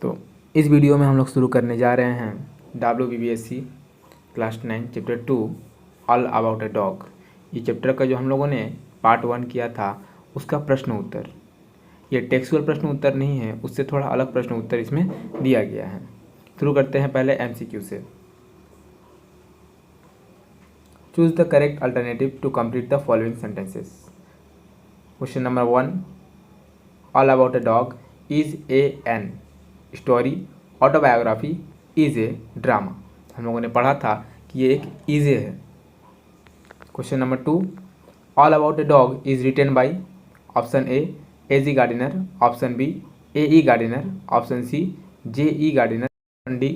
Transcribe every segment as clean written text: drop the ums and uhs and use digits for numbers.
तो इस वीडियो में हम लोग शुरू करने जा रहे हैं WBBSC class 9 chapter 2 all about a dog. ये चैप्टर का जो हम लोगों ने पार्ट 1 किया था उसका प्रश्न उत्तर, ये टेक्सुअल प्रश्न उत्तर नहीं है, उससे थोड़ा अलग प्रश्न उत्तर इसमें दिया गया है। शुरू करते हैं पहले MCQ से। Choose the correct alternative to complete the following sentences. Question number 1, all about a dog is an story, autobiography, is a drama. हम लोगों ने पढ़ा था कि ये एक इज ए है। Question number 2, all about a dog is written by option A G Gardiner, option B A Gardiner, option C J Gardiner, option D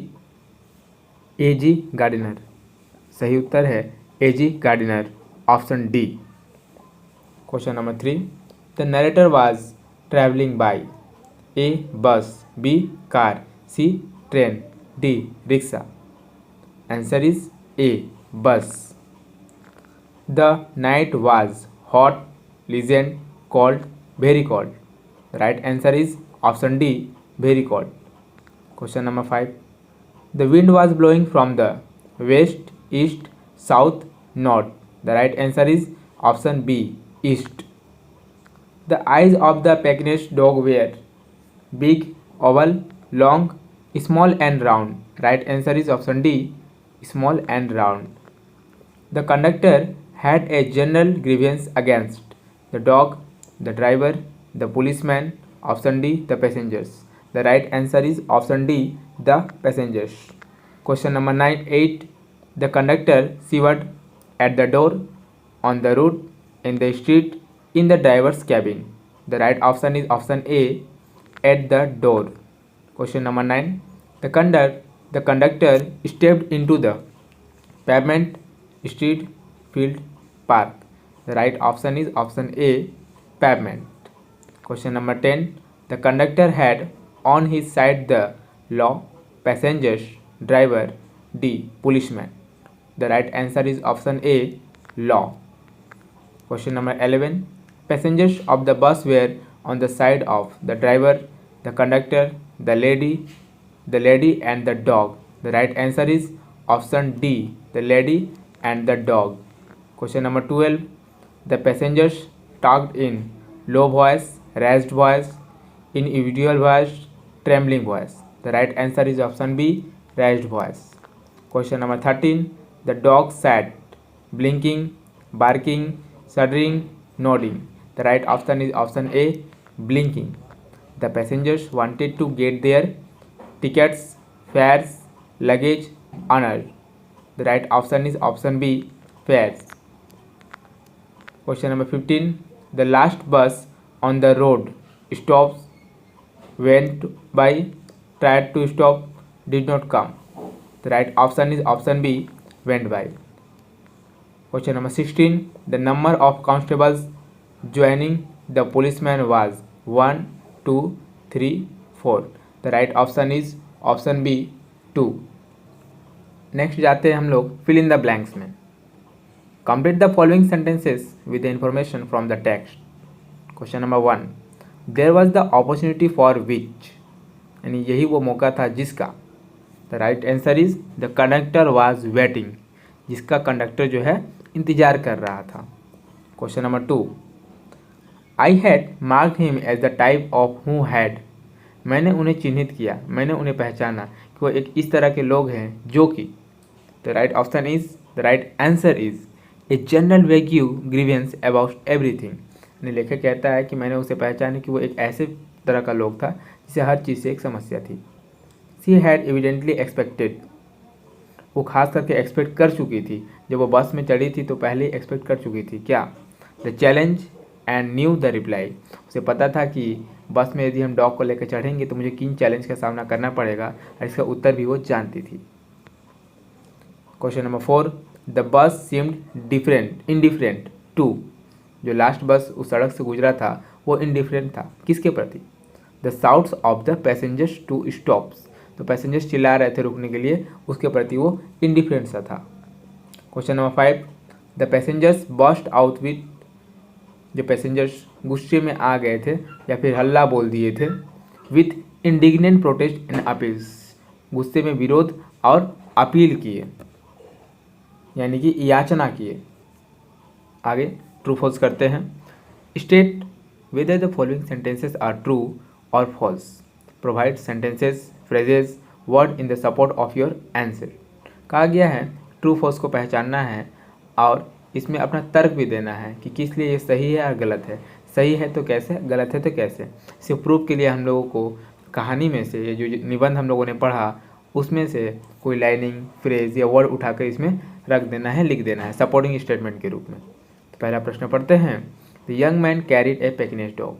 A G Gardiner. सही उत्तर है A G Gardiner, option D. Question number 3, the narrator was travelling by A bus, B car, C train, D rickshaw. Answer is A bus. The night was hot, legend, cold, very cold. Right answer is option D very cold. Question number 5, the wind was blowing from the west, east, south, north. The right answer is option B east. The eyes of the Pekingese dog were big, oval, long, small and round. Right answer is option D, small and round. The conductor had a general grievance against the dog, the driver, the policeman. Option D, the passengers. The right answer is option D, the passengers. Question number 9, 8. The conductor shivered at the door, on the road, in the street, in the driver's cabin. The right option is option A, at the door. Question number 9. The conductor stepped into the pavement, street, field, park. The right option is option A, pavement. Question number 10. The conductor had on his side the law, passengers, driver, D, policeman. The right answer is option A, law. Question number 11. Passengers of the bus were on the side of the driver, the conductor, the lady and the dog. The right answer is option D, the lady and the dog. Question number 12. The passengers talked in low voice, raised voice, individual voice, trembling voice. The right answer is option B, raised voice. Question number 13. The dog sat, blinking, barking, shuddering, nodding. The right option is option A, blinking. The passengers wanted to get their tickets, fares, luggage honored. The right option is option B, fares. Question number 15. The last bus on the road stops, went by, tried to stop, did not come. The right option is option B, went by. Question number 16. The number of constables joining the policeman was 1, 2, 3, 4. The right option is option B, 2. Next जाते हैं हम लोग fill in the blanks में। Complete the following sentences with the information from the text. Question number 1, there was the opportunity for which, यानी यही वो मौका था जिसका। The right answer is the conductor was waiting, जिसका कंडक्टर जो है इंतजार कर रहा था। Question number 2, I had marked him as the type of who had, मैंने उन्हें चिन्हित किया, मैंने उन्हें पहचाना कि वो एक इस तरह के लोग हैं जो कि। The right option is, the right answer is a general vague grievance about everything, यानी लेखक कहता है कि मैंने उसे पहचाना कि वो एक ऐसे तरह का लोग था जिसे हर चीज़ से एक समस्या थी। सी हैड एविडेंटली एक्सपेक्टेड, वो खास करके एक्सपेक्ट कर चुकी थी, जब वो बस में चढ़ी थी तो पहले ही एक्सपेक्ट कर चुकी थी क्या, the challenge and new the reply, उसे पता था कि बस में यदि हम डॉग को लेकर चढ़ेंगे तो मुझे किन चैलेंज का सामना करना पड़ेगा, और इसका उत्तर भी वो जानती थी। Question number 4, the bus seemed indifferent to, जो लास्ट बस उस सड़क से गुजरा था वो इंडिफरेंट था किसके प्रति, the shouts of the passengers to stops, तो पैसेंजर्स चिल्ला रहे थे रुकने के लिए, उसके प्रति वो इंडिफरेंट सा था। Question number 5, the passengers burst out with, जो पैसेंजर्स गुस्से में आ गए थे या फिर हल्ला बोल दिए थे, with indignant protest and appeals, गुस्से में विरोध और अपील किए, यानी कि याचना किए। आगे ट्रू फॉल्स करते हैं। State whether the following sentences are true और false, provide sentences, phrases, word in the support of your answer. कहा गया है ट्रू फॉल्स को पहचानना है और इसमें अपना तर्क भी देना है कि किस लिए ये सही है और गलत है। सही है तो कैसे, गलत है तो कैसे। इसे प्रूफ के लिए हम लोगों को कहानी में से ये जो निबंध हम लोगों ने पढ़ा उसमें से कोई लाइनिंग, फ्रेज या वर्ड उठाकर इसमें रख देना है, लिख देना है सपोर्टिंग स्टेटमेंट के रूप में। तो पहला प्रश्न पढ़ते हैं। The young man carried a Pekingese dog.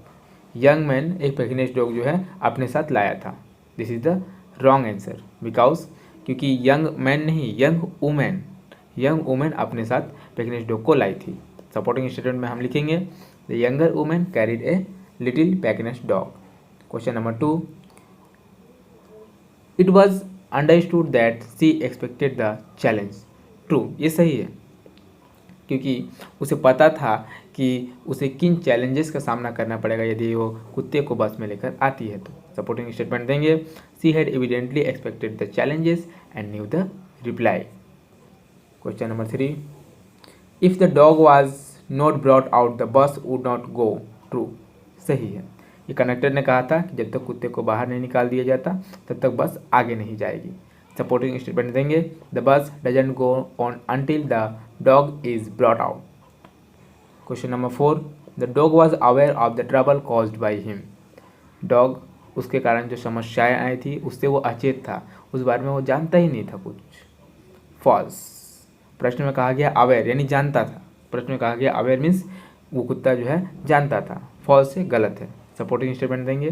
Young man एक पेकिनेज डॉग जो है अपने साथ लाया था। This is the wrong answer because, क्योंकि यंग मैन नहीं, यंग वुमेन, यंग वुमेन अपने साथ पेकिनेज डॉग को लाई थी। सपोर्टिंग स्टेटमेंट में हम लिखेंगे the younger women carried a little Pekingese dog. Question number 2, it was understood that she expected the challenge. True, ये सही है क्योंकि उसे पता था कि उसे किन चैलेंजेस का सामना करना पड़ेगा यदि वो कुत्ते को बस में लेकर आती है। तो सपोर्टिंग स्टेटमेंट देंगे she had evidently expected the challenges and new the reply. Question number 3, if the dog was not brought out the bus would not go. True, सही है। ये कंडक्टर ने कहा था कि जब तक कुत्ते को बाहर नहीं निकाल दिया जाता तब तक बस आगे नहीं जाएगी। सपोर्टिंग स्टेटमेंट देंगे the bus doesn't go on until the dog is brought out. Question number 4, the dog was aware of the trouble caused by him. Dog उसके कारण जो समस्याएं आई थी उससे वो अचेत था, उस बारे में वो जानता ही नहीं था कुछ। फॉल्स, प्रश्न में कहा गया अवेयर यानी जानता था, प्रश्न में कहा गया अवेयर मीन्स वो कुत्ता जो है जानता था। फॉल्स से गलत है। सपोर्टिंग स्टेटमेंट देंगे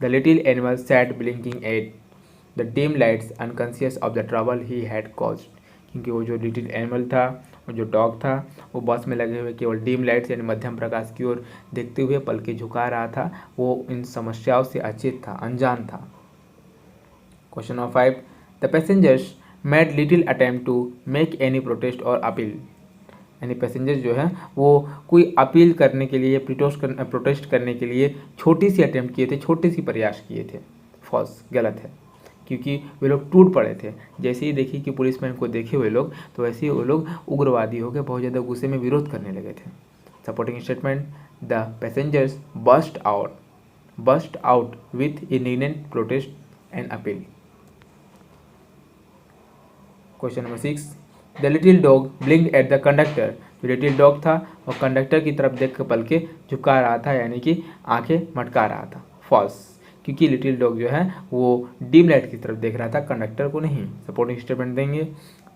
the little animal sat blinking at the dim lights unconscious of the trouble he had caused. क्योंकि वो जो लिटिल एनिमल था और जो डॉग था वो बस में लगे हुए केवल डिम लाइट्स यानी मध्यम प्रकाश की ओर देखते हुए पलके झुका रहा था, वो इन समस्याओं से अचेत था, अनजान था। Question number 5, the passengers made little attempt to make any protest और अपील। यानी पैसेंजर्स जो है वो कोई अपील करने के लिए, प्रोटेस्ट करने के लिए छोटी सी अटेम्प्ट किए थे, छोटी सी प्रयास किए थे। फॉल्स, गलत है क्योंकि वे लोग टूट पड़े थे। जैसे ही देखी कि पुलिसमैन को देखे हुए लोग तो वैसे ही वो लोग उग्रवादी हो गए, बहुत ज़्यादा गुस्से में विरोध करने लगे थे। Supporting statement the passengers burst out with indignant protest and appeal. Question number 6, the little dog blinked at the conductor. जो लिटिल डॉग था वो कंडक्टर की तरफ देख कर पलके झुका रहा था, यानी कि आंखें मटका रहा था। फॉल्स, क्योंकि लिटिल डॉग जो है वो डिम लाइट की तरफ देख रहा था, कंडक्टर को नहीं। सपोर्टिंग स्टेटमेंट देंगे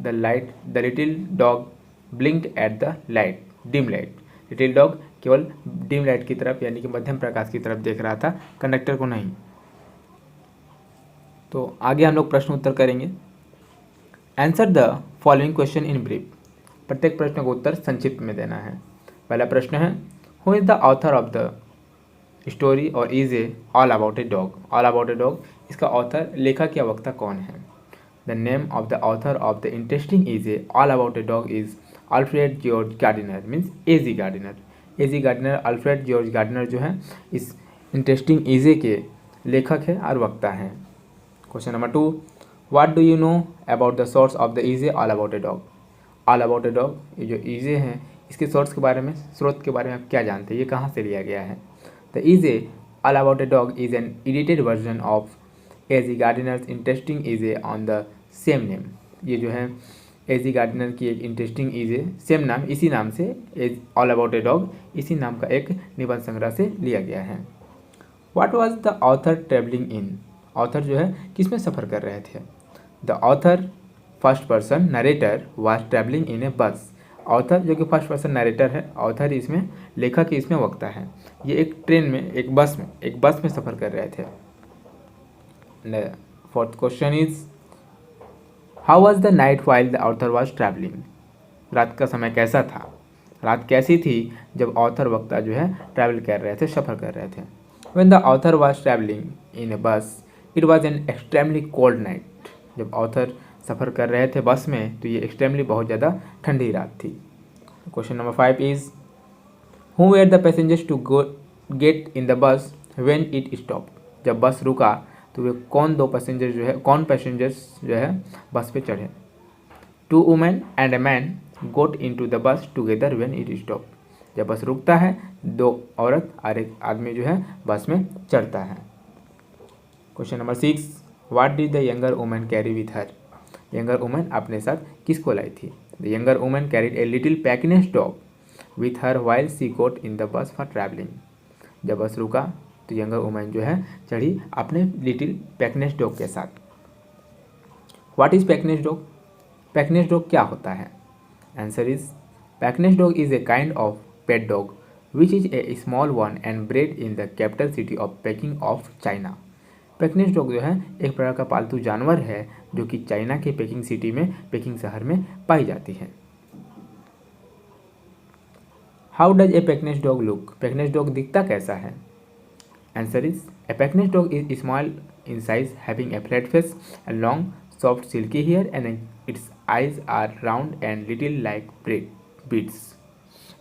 the little dog blinked at the light, dim light. Little dog केवल डिम लाइट की तरफ यानी कि मध्यम प्रकाश की तरफ देख रहा था, कंडक्टर को नहीं। तो आगे हम लोग प्रश्न उत्तर करेंगे। Answer the following question in brief. प्रत्येक प्रश्न का उत्तर संक्षिप्त में देना है। पहला प्रश्न है who is the author of the story और is a all about a dog. All about a dog, इसका ऑथर, लेखक या वक्ता कौन है। The name of the author of the interesting is a all about a dog is Alfred George Gardiner means AG Gardiner. AG Gardiner, Alfred George Gardiner जो है इस interesting इजे के लेखक है और वक्ता हैं। Question number 2, what do you know about the source of the essay all about a dog. All about a dog, ये जो इजे हैं इसके सोर्स के बारे में, स्रोत के बारे में आप क्या जानते हैं, ये कहाँ से लिया गया है। The essay all about a dog is an edited version of AG Gardiner's interesting essay on the same name. ये जो है एजी गार्डिनर की एक इंटरेस्टिंग इजे, सेम नाम, इसी नाम से ऑल अबाउट ए डॉग, इसी नाम का एक निबंध संग्रह से लिया गया है। What was the author travelling in. Author जो है किस में सफ़र कर रहे थे। The author first person narrator was travelling in a bus. Author जो कि फर्स्ट पर्सन नरेटर है, ऑथर इसमें लेखक इसमें वक्ता है। ये एक ट्रेन में, एक बस में सफ़र कर रहे थे। Fourth question is how was the night while the author was travelling. रात का समय कैसा था, रात कैसी थी जब ऑथर वक्ता जो है ट्रैवल कर रहे थे, सफ़र कर रहे थे। When the author was travelling in a bus it was an extremely cold night. जब ऑथर सफ़र कर रहे थे बस में तो ये एक्सट्रीमली बहुत ज़्यादा ठंडी रात थी। Question number 5 is who were the passengers to go get in the bus when it stop. जब बस रुका तो वे कौन पैसेंजर्स जो है बस पे चढ़े। 2 women and a man got into the bus together when it stop. जब बस रुकता है 2 औरत और एक आदमी जो है बस में चढ़ता है। Question number 6, what did the younger women carry with her. Younger women अपने साथ किसको लाई थी। The younger women carried a little Pekingese dog with her while she got in the bus for travelling. जब बस रुका तो younger women जो है चढ़ी अपने लिटिल पैकनेस डॉग के साथ। What is Pekingese dog. Pekingese dog क्या होता है। Answer is Pekingese dog is a kind of pet dog which is a small one and bred in the capital city of Peking of China. Pekingese dog जो है एक प्रकार का पालतू जानवर है जो कि चाइना के पेकिंग शहर में पाई जाती है। How does a Pekingese dog look. Pekingese dog दिखता कैसा है। Answer is a Pekingese dog is small in size having a flat face and long soft silky hair and its eyes are round and little like beads.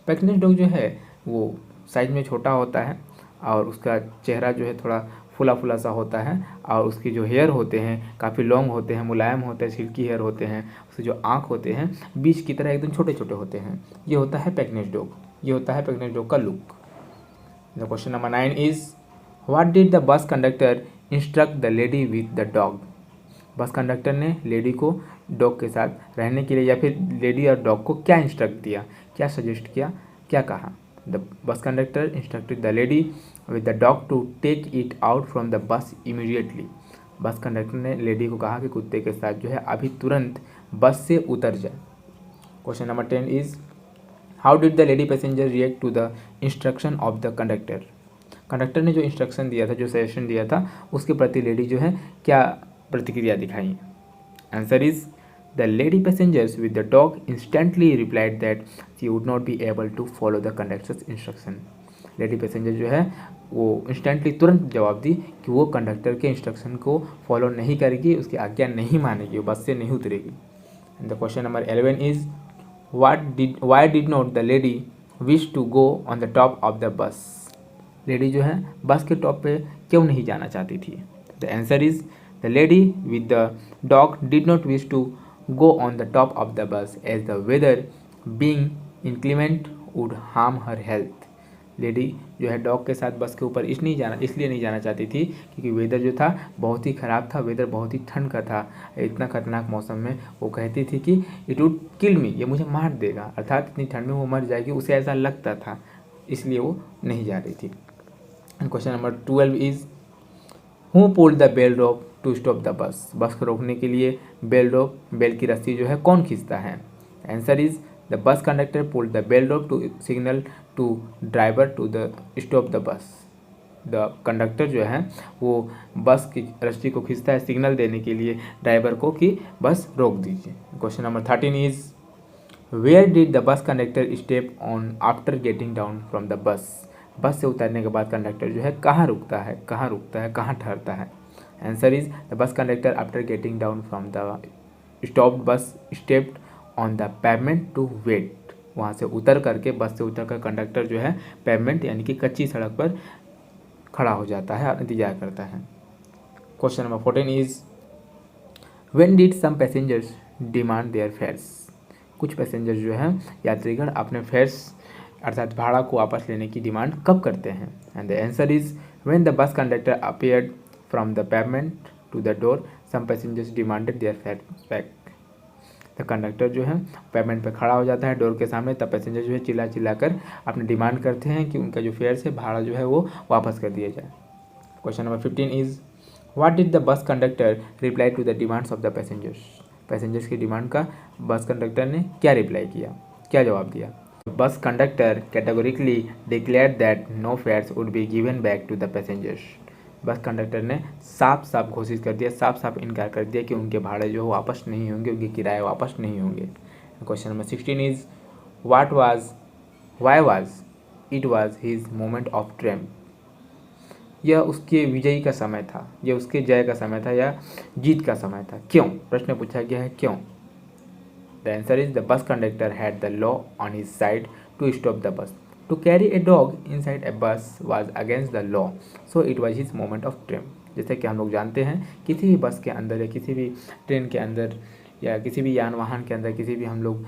Pekingese dog जो है वो size में छोटा होता है और उसका चेहरा जो है थोड़ा फुला फुला सा होता है और उसकी जो हेयर होते हैं काफ़ी लॉन्ग होते हैं, मुलायम होते हैं, सिल्की हेयर होते हैं। उसके जो आँख होते हैं बीच की तरह एकदम छोटे छोटे होते हैं। ये होता है पैकनेस डॉग। ये होता है पैकनेस डॉग का look. The question number 9 is what did the bus conductor instruct the lady with the dog. बस कंडक्टर ने लेडी को डॉग के साथ रहने के लिए या फिर लेडी और डॉग को क्या इंस्ट्रक्ट दिया, क्या सजेस्ट किया, क्या कहा। The bus conductor instructed the lady with the dog to take it out from the bus immediately. Bus conductor ने लेडी को कहा कि कुत्ते के साथ जो है अभी तुरंत बस से उतर जाए। Question number 10 is how did the lady passenger react to the instruction of the conductor. Conductor ने जो इंस्ट्रक्शन दिया था, जो सजेशन दिया था, उसके प्रति लेडी जो है क्या प्रतिक्रिया दिखाई। Answer is the lady passengers with the dog instantly replied that she would not be able to follow the conductor's instruction. Lady passenger जो है वो इंस्टेंटली तुरंत जवाब दी कि वो कंडक्टर के इंस्ट्रक्शन को फॉलो नहीं करेगी, उसकी आज्ञा नहीं मानेगी, वो बस से नहीं उतरेगी। The question number 11 is why did not the lady wish to go on the top of the bus. Lady जो है बस के टॉप पे क्यों नहीं जाना चाहती थी। The answer is the lady with the dog did not wish to go on the top of the bus as the weather being inclement would harm her health। Lady जो है डॉग के साथ बस के ऊपर इसलिए नहीं जाना चाहती थी क्योंकि वेदर जो था बहुत ही ख़राब था, वेदर बहुत ही ठंड का था। इतना खतरनाक मौसम में वो कहती थी कि इट वुड किल मी, ये मुझे मार देगा, अर्थात इतनी ठंड में वो मर जाएगी, उसे ऐसा लगता था, इसलिए वो नहीं जा रही थी। Question number 12 is who pulled the bell rope to stop the bus. Bus को रोकने के लिए बेल की रस्सी जो है कौन खींचता है। Answer is the bus conductor pulled the bell rope to signal to driver to the stop the bus. The conductor जो है वो बस की रस्सी को खींचता है सिग्नल देने के लिए ड्राइवर को कि बस रोक दीजिए। Question number 13 is where did the bus conductor step on after getting down from the bus. Bus से उतरने के बाद कंडक्टर जो है कहाँ रुकता है, कहाँ ठहरता है। Answer is the bus conductor after getting down from the stopped bus stepped on the pavement to wait. वहाँ से उतर करके बस से उतर कर कंडक्टर जो है पेवमेंट यानी कि कच्ची सड़क पर खड़ा हो जाता है और इंतजार करता है। Question number 14 is when did some passengers demand their fares. कुछ पैसेंजर जो हैं यात्रीगण अपने फेयर्स अर्थात भाड़ा को वापस लेने की डिमांड कब करते हैं। And the answer is when the bus conductor appeared from the pavement to the door some passengers demanded their fare back. The conductor जो है पेमेंट पे खड़ा हो जाता है डोर के सामने, तब पैसेंजर जो है चिल्ला कर अपने डिमांड करते हैं कि उनका जो फेयर है भाड़ा जो है वो वापस कर दिया जाए। Question number 15 is what did the bus conductor reply to the demands of the passengers. Passengers की डिमांड का बस कंडक्टर ने क्या रिप्लाई किया, क्या जवाब दिया। Bus conductor categorically declared that no fares would be given back to the passengers. Bus conductor ने साफ साफ घोषित कर दिया, साफ साफ इनकार कर दिया कि उनके भाड़े जो वापस नहीं होंगे, उनके किराए वापस नहीं होंगे। Question number 16 is why was it was his moment of triumph. यह उसके विजयी का समय था, यह उसके जय का समय था या जीत का समय था, क्यों। प्रश्न पूछा गया है क्यों। The answer is the bus conductor had the law on his side to stop the bus. To carry a dog inside a bus was against the law, so it was his moment of triumph. जैसे कि हम लोग जानते हैं किसी भी बस के अंदर या किसी भी ट्रेन के अंदर या किसी भी यान वाहन के अंदर किसी भी हम लोग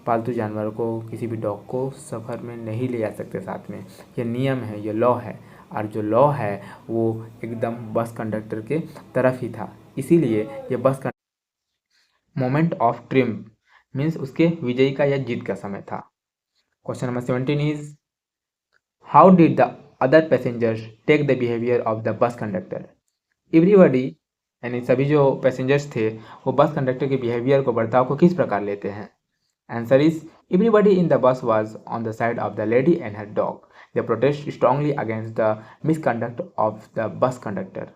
पालतू जानवर को, किसी भी डॉग को सफ़र में नहीं ले जा सकते साथ में। ये नियम है, ये लॉ है, और जो लॉ है वो एकदम बस कंडक्टर के तरफ ही था। इसीलिए ये बस मोमेंट ऑफ ट्रिम्फ मीन्स उसके विजयी का या जीत का समय था। Question number 17 is how did the other passengers take the behaviour of the bus conductor. Everybody यानी सभी जो पैसेंजर्स थे वो बस कंडक्टर के बिहेवियर को, बर्ताव को किस प्रकार लेते हैं। Answer is everybody in the bus was on the side of the lady and her dog. They protest strongly against the misconduct of the bus conductor.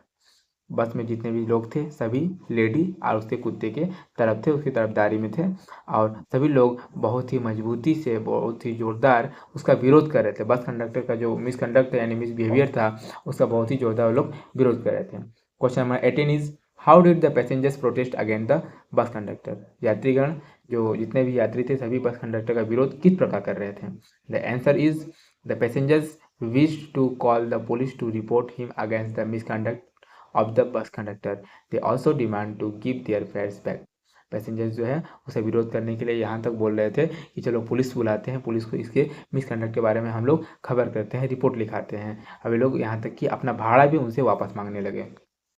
बस में जितने भी लोग थे सभी लेडी और उसके कुत्ते के तरफ थे, उसकी तरफदारी में थे, और सभी लोग बहुत ही मजबूती से, बहुत ही जोरदार उसका विरोध कर रहे थे। बस कंडक्टर का जो मिसकंडक्ट यानी मिसबिहेवियर था उसका बहुत ही जोरदार वो लोग विरोध कर रहे थे। Question number 18 is how did the passengers protest against the bus conductor. यात्रीगण जो जितने भी यात्री थे सभी बस कंडक्टर का विरोध किस प्रकार कर रहे थे। The answer is the passengers wish to call the police to report him against the misconduct of the bus conductor. They also demand to give their fares back. Passengers जो है उसे विरोध करने के लिए यहाँ तक बोल रहे थे कि चलो पुलिस बुलाते हैं, पुलिस को इसके मिसकंडक्ट के बारे में हम लोग खबर करते हैं, रिपोर्ट लिखाते हैं। अभी लोग यहाँ तक कि अपना भाड़ा भी उनसे वापस मांगने लगे।